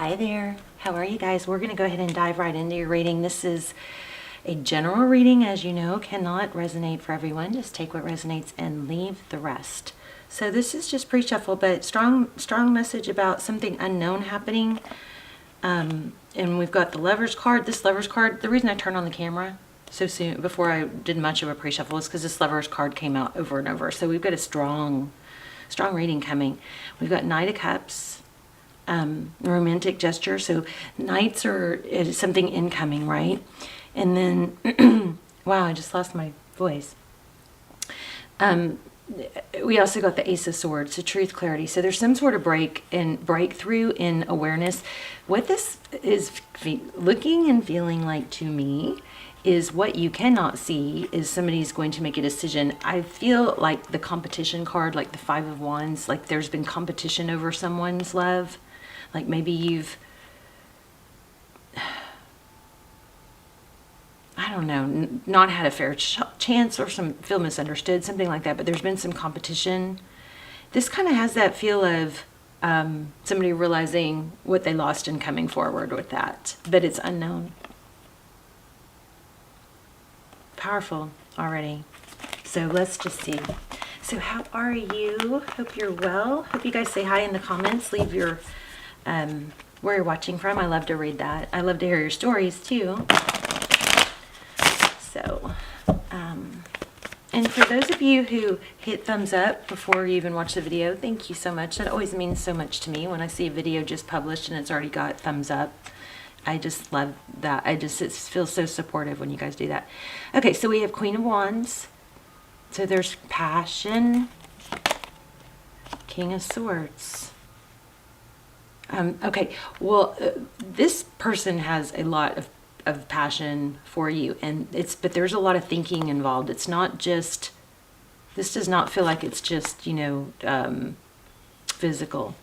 Hi there. How are you guys? We're going to go ahead and dive right into your reading. This is a general reading, as you know, cannot resonate for everyone. Just take what resonates and leave the rest. So this is just pre-shuffle, but strong message about something unknown happening. And we've got the Lovers card. This Lovers card, the reason I turned on the camera so soon before I did much of a pre-shuffle is because this Lovers card came out over and over. So we've got a strong reading coming. We've got Knight of Cups. Romantic gesture. So knights is something incoming, right? And then, wow, I just lost my voice. We also got the Ace of Swords, so truth, clarity. So there's some sort of breakthrough in awareness. What this is looking and feeling like to me is what you cannot see is somebody's going to make a decision. I feel like the competition card, like the Five of Wands, like there's been competition over someone's love. Like maybe you've, I don't know, not had a fair chance or feel misunderstood, something like that. But there's been some competition. This kind of has that feel of somebody realizing what they lost and coming forward with that. But it's unknown. Powerful already. So let's just see. So how are you? Hope you're well. Hope you guys say hi in the comments. Leave your where you're watching from. I love to read that. I love to hear your stories too. So, and for those of you who hit thumbs up before you even watch the video, thank you so much. That always means so much to me when I see a video just published and it's already got thumbs up. I just love that. It feels so supportive when you guys do that. Okay, so we have Queen of Wands. So there's passion. King of Swords. Okay, well, this person has a lot of passion for you, but there's a lot of thinking involved. It's not just, this does not feel like it's just, physical.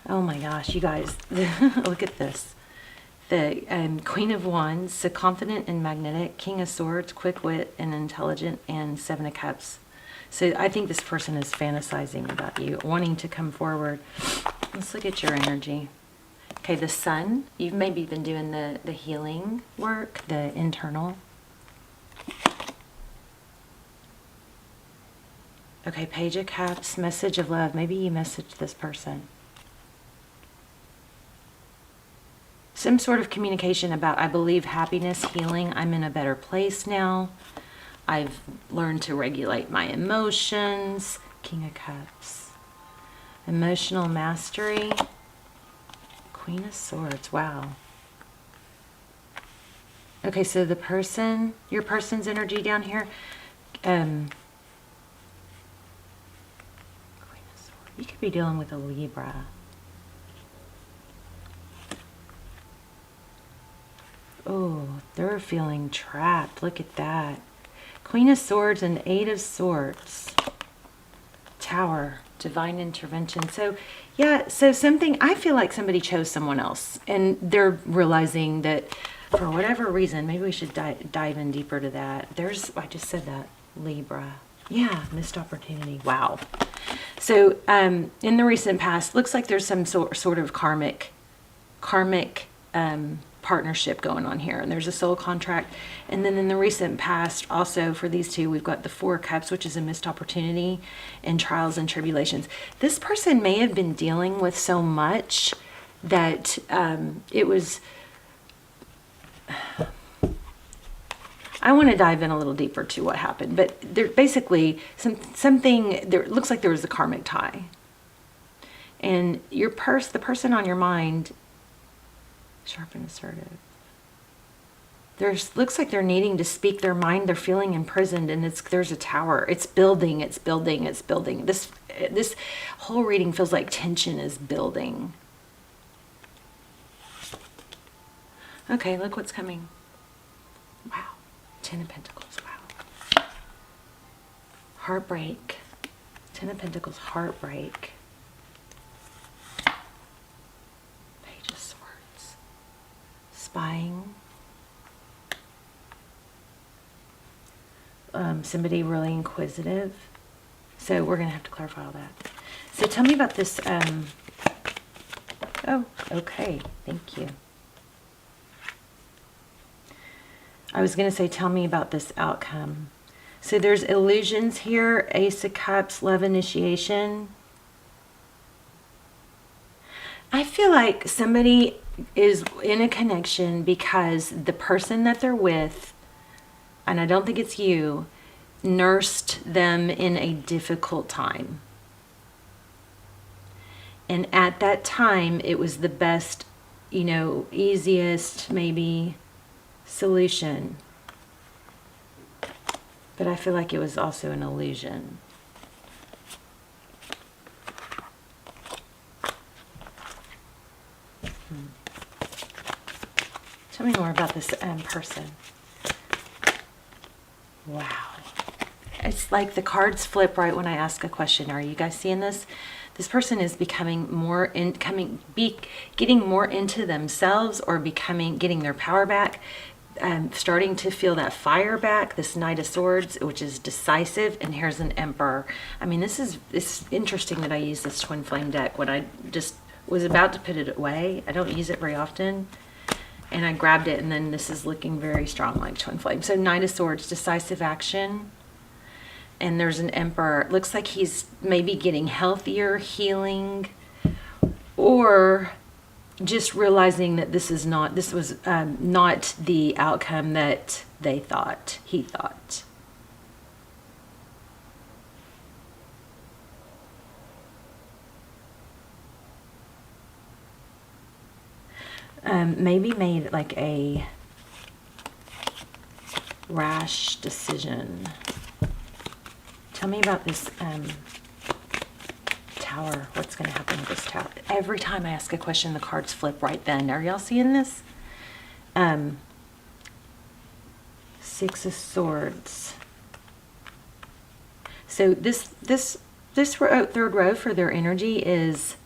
Oh my gosh, you guys, look at this. The Queen of Wands, so confident and magnetic, King of Swords, quick wit and intelligent, and Seven of Cups. So I think this person is fantasizing about you, wanting to come forward. Let's look at your energy. Okay, the Sun. You've maybe been doing the healing work, the internal. Okay, Page of Cups, message of love. Maybe you messaged this person. Some sort of communication about, I believe, happiness, healing. I'm in a better place now. I've learned to regulate my emotions. King of Cups. Emotional mastery. Queen of Swords. Wow. Okay, so the person, your person's energy down here. Queen of Swords. You could be dealing with a Libra. Oh, they're feeling trapped. Look at that. Queen of Swords and Eight of Swords. Tower. Divine intervention. So, yeah, so something, I feel like somebody chose someone else. And they're realizing that for whatever reason, maybe we should dive in deeper to that. I just said that. Libra. Yeah, missed opportunity. Wow. So, in the recent past, looks like there's some sort of karmic partnership going on here, and there's a soul contract. And then in the recent past also for these two, we've got the Four of Cups, which is a missed opportunity and trials and tribulations. This person may have been dealing with so much that it was, I want to dive in a little deeper to what happened, but there basically something there looks like there was a karmic tie, and the person on your mind, sharp and assertive. Looks like they're needing to speak their mind. They're feeling imprisoned, and there's a tower. It's building. This whole reading feels like tension is building. Okay, look what's coming. Wow. 10 of Pentacles. Wow. Heartbreak. 10 of Pentacles, heartbreak. Spying. Somebody really inquisitive. So we're going to have to clarify all that. So tell me about this Oh, okay. Thank you. I was going to say, tell me about this outcome. So there's illusions here. Ace of Cups, love initiation. I feel like somebody is in a connection because the person that they're with, and I don't think it's you, nursed them in a difficult time. And at that time, it was the best, you know, easiest maybe solution. But I feel like it was also an illusion. Tell me more about this person. Wow. It's like the cards flip right when I ask a question. Are you guys seeing this? This person is becoming more getting more into themselves, or getting their power back, starting to feel that fire back. This Knight of Swords, which is decisive, and here's an Emperor. I mean, it's interesting that I use this twin flame deck when I just was about to put it away. I don't use it very often. And I grabbed it, and then this is looking very strong like twin flame. So Knight of Swords, decisive action. And there's an Emperor. It looks like he's maybe getting healthier, healing, or just realizing that this was not the outcome that he thought. Maybe made like a rash decision. Tell me about this tower. What's going to happen with this tower? Every time I ask a question, the cards flip right then. Are y'all seeing this? Six of Swords. So this third row for their energy is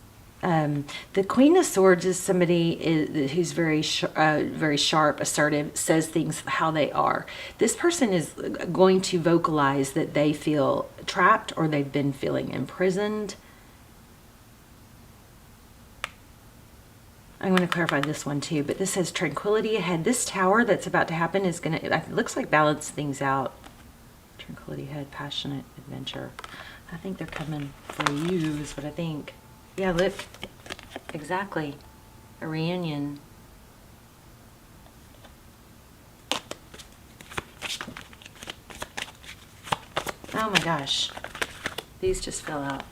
the Queen of Swords is somebody who's very sharp, assertive, says things how they are. This person is going to vocalize that they feel trapped or they've been feeling imprisoned. I'm going to clarify this one too, but this says tranquility ahead. This tower that's about to happen is going to, it looks like, balance things out. Tranquility ahead, passionate adventure. I think they're coming for you is what I think. Yeah, look, exactly, a reunion. Oh my gosh, these just fell out.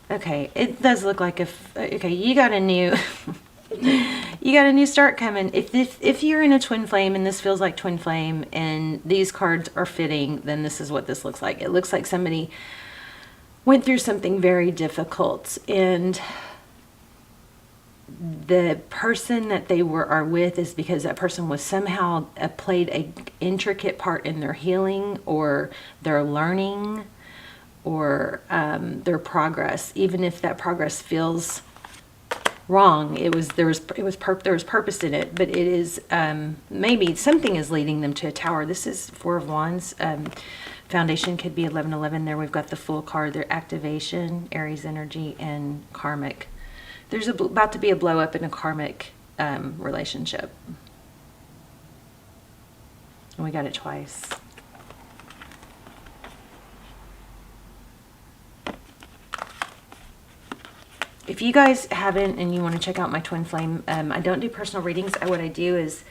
Okay, it does look like okay, you got a new, you got a new start coming. If you're in a twin flame and this feels like twin flame and these cards are fitting, then this is what this looks like. It looks like somebody went through something very difficult, and the person that they are with is because that person was somehow played a intricate part in their healing or their learning or their progress. Even if that progress feels wrong, there was purpose in it, but it is maybe something is leading them to a tower. This is Four of Wands. Foundation could be 1111. There we've got the Fool card. Their activation, Aries energy, and karmic. There's about to be a blow up in a karmic relationship. And we got it twice. If you guys haven't and you want to check out my twin flame, I don't do personal readings. What I do is...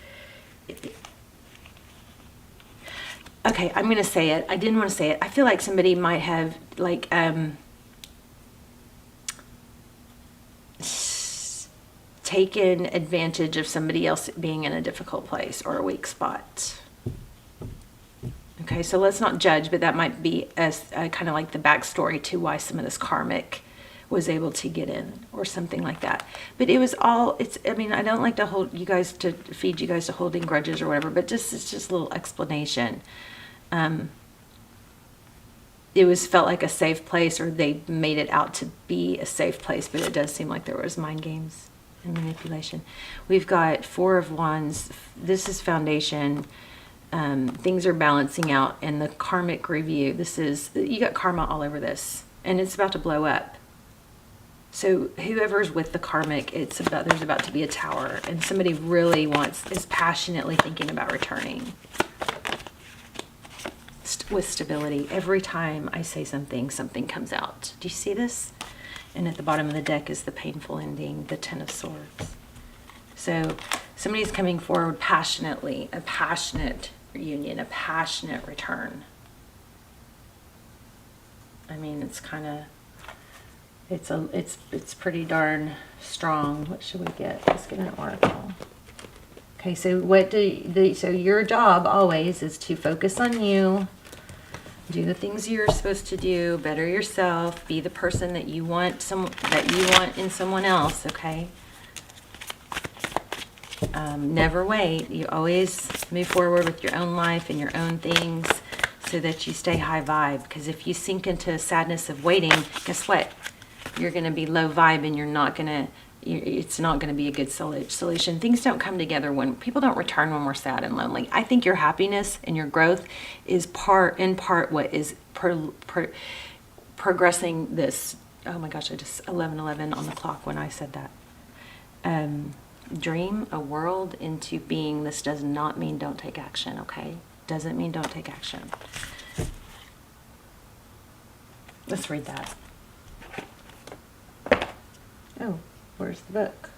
Okay, I'm going to say it. I didn't want to say it. I feel like somebody might have, like, taken advantage of somebody else being in a difficult place or a weak spot. Okay, so let's not judge, but that might be a kind of like the backstory to why some of this karmic was able to get in or something like that. But it was all, I mean, I don't like to feed you guys to holding grudges or whatever, but it's just a little explanation. It felt like a safe place, or they made it out to be a safe place, but it does seem like there was mind games and manipulation. We've got Four of Wands. This is foundation. Things are balancing out, and the karmic review. You got karma all over this, and it's about to blow up. So whoever's with the karmic, there's about to be a tower, and somebody really is passionately thinking about returning with stability. Every time I say something, something comes out. Do you see this? And at the bottom of the deck is the painful ending, the Ten of Swords. So somebody's coming forward passionately, a passionate reunion, a passionate return. I mean, it's kind of, it's pretty darn strong. What should we get? Let's get an oracle. Okay, so so your job always is to focus on you, do the things you're supposed to do, better yourself, be the person that you want in someone else, okay? Never wait. You always move forward with your own life and your own things so that you stay high vibe. Because if you sink into sadness of waiting, guess what? You're going to be low vibe, and it's not going to be a good solution. Things don't come together when people don't return when we're sad and lonely. I think your happiness and your growth is in part what is progressing this. Oh my gosh, I just 11:11 on the clock when I said that. Dream a world into being. This does not mean don't take action, okay? Doesn't mean don't take action. Let's read that. Oh, where's the book?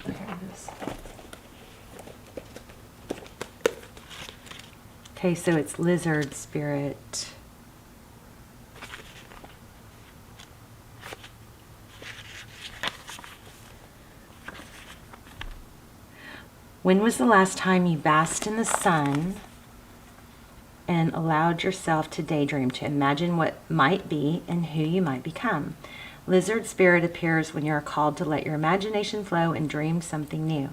There it is. Okay, so it's lizard spirit. When was the last time you basked in the sun and allowed yourself to daydream, to imagine what might be and who you might become? Lizard spirit appears when you are called to let your imagination flow and dream something new.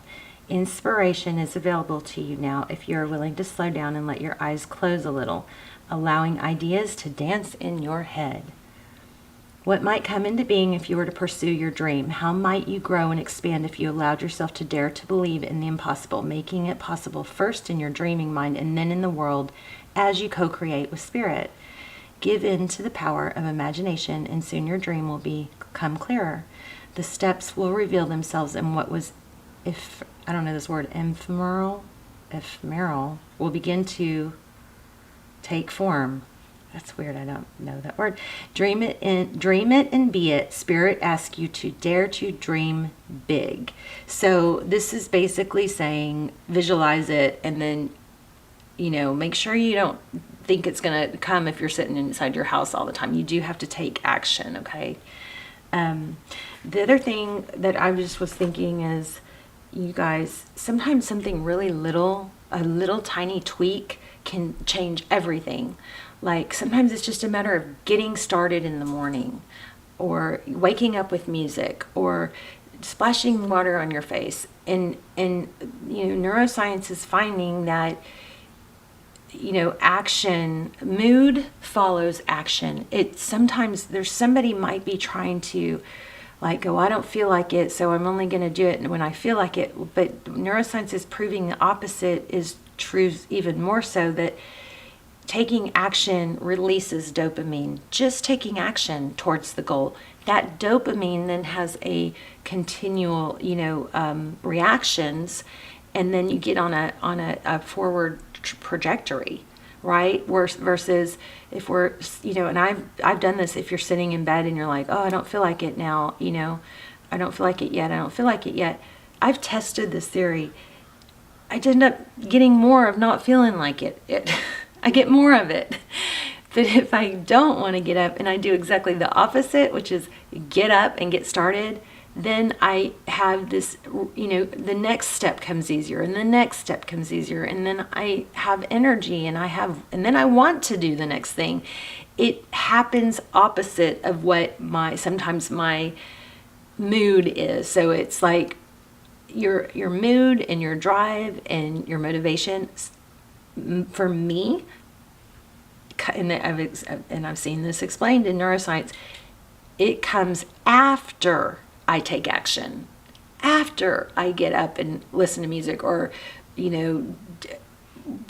Inspiration is available to you now if you are willing to slow down and let your eyes close a little, allowing ideas to dance in your head. What might come into being if you were to pursue your dream? How might you grow and expand if you allowed yourself to dare to believe in the impossible, making it possible first in your dreaming mind and then in the world as you co-create with spirit? Give in to the power of imagination, and soon your dream will become clearer. The steps will reveal themselves, and what was, if I don't know this word, ephemeral, will begin to take form. That's weird. I don't know that word. Dream it and be it. Spirit asks you to dare to dream big. So this is basically saying visualize it, and then, make sure you don't think it's going to come if you're sitting inside your house all the time. You do have to take action, okay? The other thing that I just was thinking is, you guys, sometimes something really little, a little tiny tweak can change everything. Like sometimes it's just a matter of getting started in the morning, or waking up with music, or splashing water on your face. And neuroscience is finding that, action, mood follows action. Sometimes there's somebody might be trying to go, I don't feel like it, so I'm only going to do it when I feel like it. But neuroscience is proving the opposite is true, even more so, that taking action releases dopamine. Just taking action towards the goal. That dopamine then has a continual, reactions, and then you get on a forward trajectory, right? Versus if we're, and I've done this. If you're sitting in bed and you're like, oh, I don't feel like it now, I don't feel like it yet. I don't feel like it yet. I've tested this theory. I end up getting more of not feeling like it. I get more of it. But if I don't want to get up and I do exactly the opposite, which is get up and get started, then I have this, the next step comes easier, and the next step comes easier, and then I have energy, and then I want to do the next thing. It happens opposite of what sometimes my mood is. So it's like your mood and your drive and your motivation, for me, and I've seen this explained in neuroscience, it comes after I take action, after I get up and listen to music, or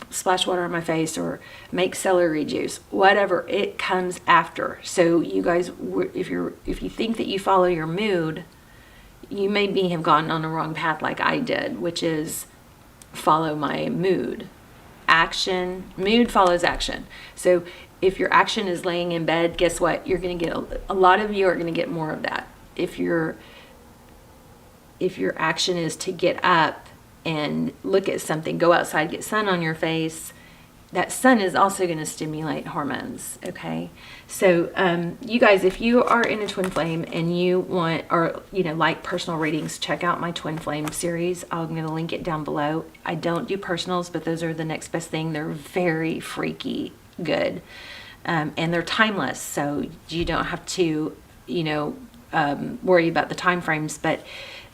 splash water on my face or make celery juice, whatever, it comes after. So you guys, if you think that you follow your mood, you maybe have gone on the wrong path like I did, which is follow my mood. Mood follows action. So if your action is laying in bed, guess what? You're going to get a lot of you are going to get more of that. If your action is to get up and look at something, go outside, get sun on your face, that sun is also going to stimulate hormones. Okay, so you guys, if you are in a twin flame and you want, or like personal readings, check out my twin flame series. I'm going to link it down below. I don't do personals, but those are the next best thing. They're very freaky good, and they're timeless, so you don't have to worry about the time frames. But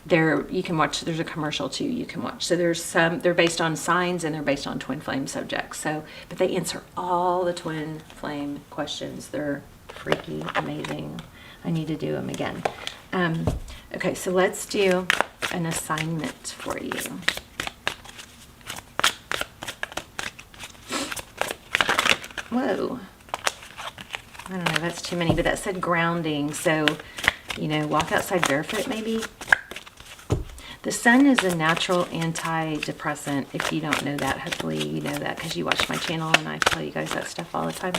you can watch, there's a commercial too you can watch. So there's some, they're based on signs and they're based on twin flame subjects. So, but they answer all the twin flame questions. They're freaky, amazing. I need to do them again. Okay, so let's do an assignment for you. Whoa. I don't know, that's too many, but that said grounding. So, walk outside barefoot maybe. The sun is a natural antidepressant. If you don't know that, hopefully you know that because you watch my channel and I tell you guys that stuff all the time.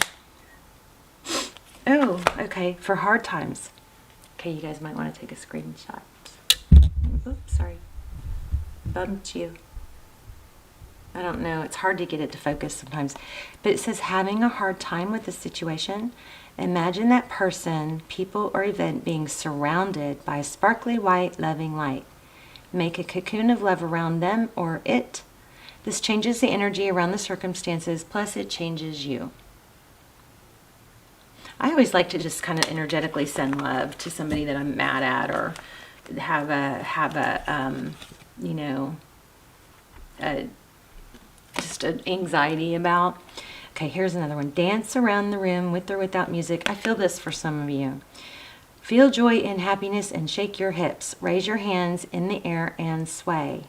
Oh, okay, for hard times. Okay, you guys might want to take a screenshot. Oops, sorry. Bumped you. I don't know, it's hard to get it to focus sometimes. But it says having a hard time with the situation. Imagine that person, people, or event being surrounded by a sparkly white, loving light. Make a cocoon of love around them or it. This changes the energy around the circumstances, plus it changes you. I always like to just kind of energetically send love to somebody that I'm mad at or have just an anxiety about. Okay, here's another one. Dance around the room with or without music. I feel this for some of you. Feel joy and happiness and shake your hips. Raise your hands in the air and sway.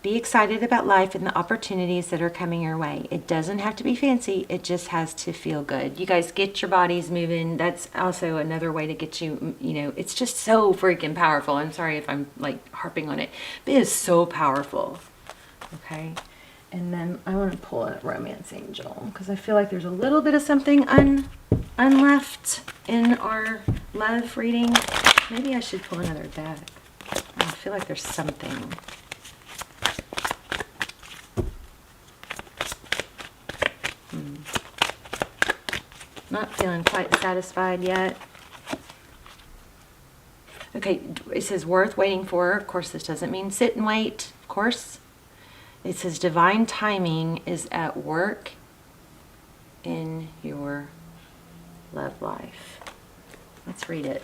Be excited about life and the opportunities that are coming your way. It doesn't have to be fancy. It just has to feel good. You guys get your bodies moving. That's also another way to get you, it's just so freaking powerful. I'm sorry if I'm like harping on it, but it is so powerful. Okay. And then I want to pull a romance angel because I feel like there's a little bit of something unleft in our love reading. Maybe I should pull another deck. I feel like there's something. Not feeling quite satisfied yet. Okay, it says worth waiting for. Of course, this doesn't mean sit and wait. Of course. It says divine timing is at work in your love life. Let's read it.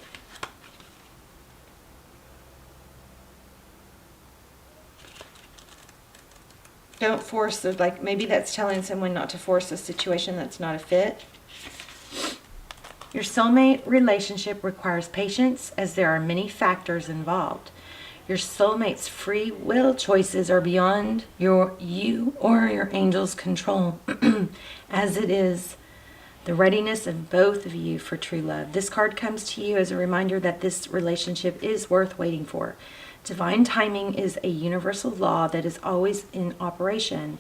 Don't force the, like maybe that's telling someone not to force a situation that's not a fit. Your soulmate relationship requires patience as there are many factors involved. Your soulmate's free will choices are beyond you or your angel's control, as it is the readiness of both of you for true love. This card comes to you as a reminder that this relationship is worth waiting for. Divine timing is a universal law that is always in operation.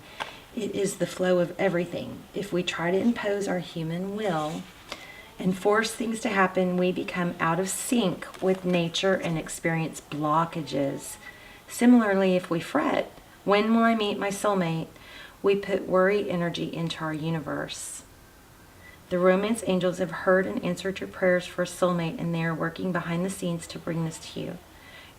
It is the flow of everything. If we try to impose our human will and force things to happen, we become out of sync with nature and experience blockages. Similarly, if we fret, when will I meet my soulmate? We put worry energy into our universe. The romance angels have heard and answered your prayers for a soulmate, and they are working behind the scenes to bring this to you.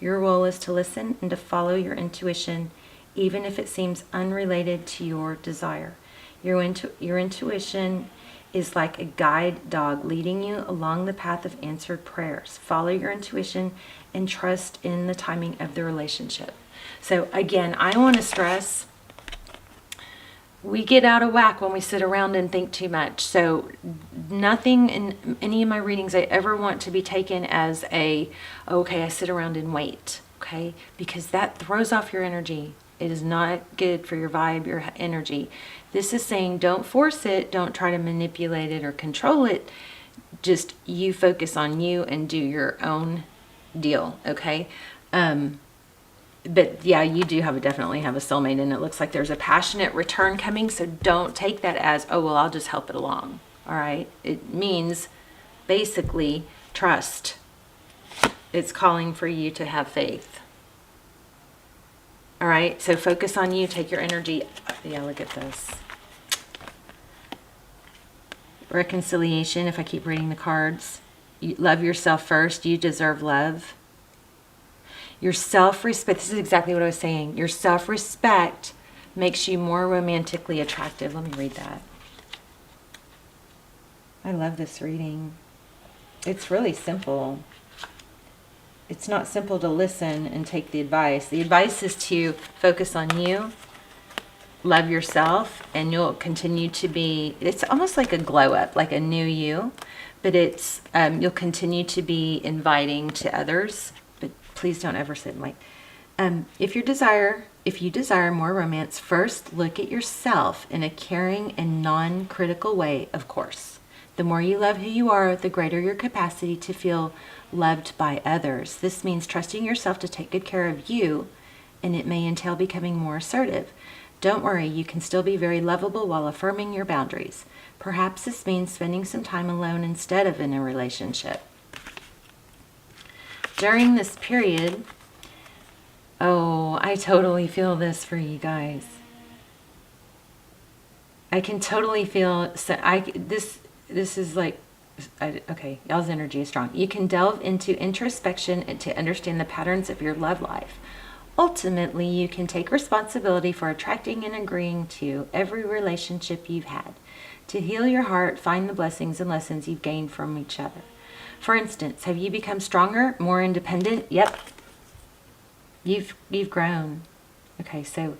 Your role is to listen and to follow your intuition, even if it seems unrelated to your desire. Your intuition is like a guide dog leading you along the path of answered prayers. Follow your intuition and trust in the timing of the relationship. So again, I want to stress, we get out of whack when we sit around and think too much. So nothing in any of my readings I ever want to be taken as okay, I sit around and wait, okay? Because that throws off your energy. It is not good for your vibe, your energy. This is saying don't force it, don't try to manipulate it or control it. Just you focus on you and do your own deal, okay? But yeah, you do definitely have a soulmate, and it looks like there's a passionate return coming, so don't take that as, oh, well, I'll just help it along, all right? It means basically trust. It's calling for you to have faith. All right, so focus on you, take your energy. Yeah, look at this. Reconciliation, if I keep reading the cards. You love yourself first. You deserve love. Your self-respect, this is exactly what I was saying. Your self-respect makes you more romantically attractive. Let me read that. I love this reading. It's really simple. It's not simple to listen and take the advice. The advice is to focus on you, love yourself, and you'll continue to be, it's almost like a glow up, like a new you, but it's, you'll continue to be inviting to others, but please don't ever sit and wait. If you desire more romance, first look at yourself in a caring and non-critical way, of course. The more you love who you are, the greater your capacity to feel loved by others. This means trusting yourself to take good care of you, and it may entail becoming more assertive. Don't worry, you can still be very lovable while affirming your boundaries. Perhaps this means spending some time alone instead of in a relationship. During this period, oh, I totally feel this for you guys. I can totally feel, this is like, okay, y'all's energy is strong. You can delve into introspection and to understand the patterns of your love life. Ultimately, you can take responsibility for attracting and agreeing to every relationship you've had. To heal your heart, find the blessings and lessons you've gained from each other. For instance, have you become stronger, more independent? Yep. You've grown. Okay, so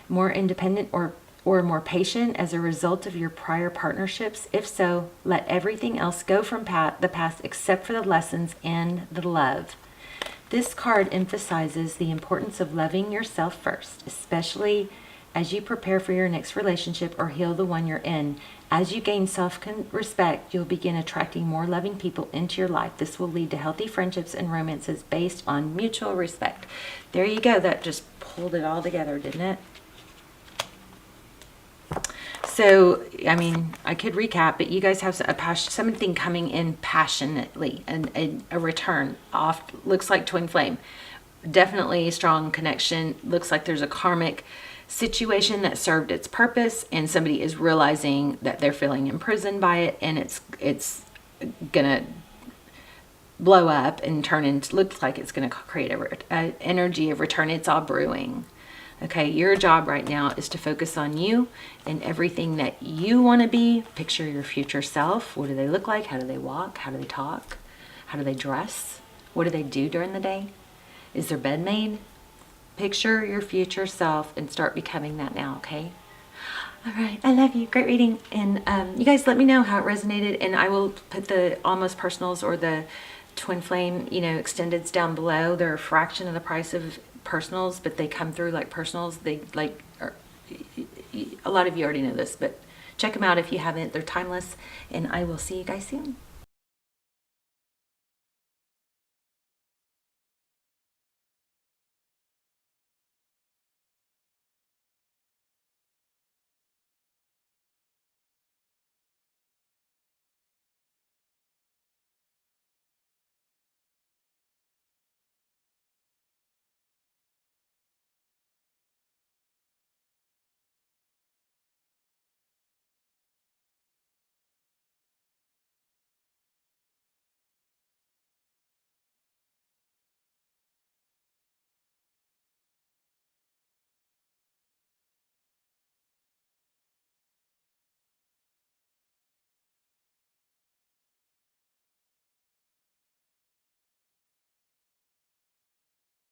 more independent or more patient as a result of your prior partnerships? If so, let everything else go from the past except for the lessons and the love. This card emphasizes the importance of loving yourself first, especially as you prepare for your next relationship or heal the one you're in. As you gain self-respect, you'll begin attracting more loving people into your life. This will lead to healthy friendships and romances based on mutual respect. There you go. That just pulled it all together, didn't it? So, I mean, I could recap, but you guys have something coming in passionately, and a return off. Looks like twin flame. Definitely a strong connection. Looks like there's a karmic situation that served its purpose, and somebody is realizing that they're feeling imprisoned by it, and it's gonna blow up and turn into, looks like it's gonna create an energy of return. It's all brewing. Okay, your job right now is to focus on you and everything that you want to be. Picture your future self. What do they look like? How do they walk? How do they talk? How do they dress? What do they do during the day? Is their bed made? Picture your future self and start becoming that now, okay? All right, I love you. Great reading. And you guys let me know how it resonated, and I will put the almost personals or the twin flame, extendeds down below. They're a fraction of the price of personals, but they come through like personals. They a lot of you already know this, but check them out if you haven't. They're timeless, and I will see you guys soon.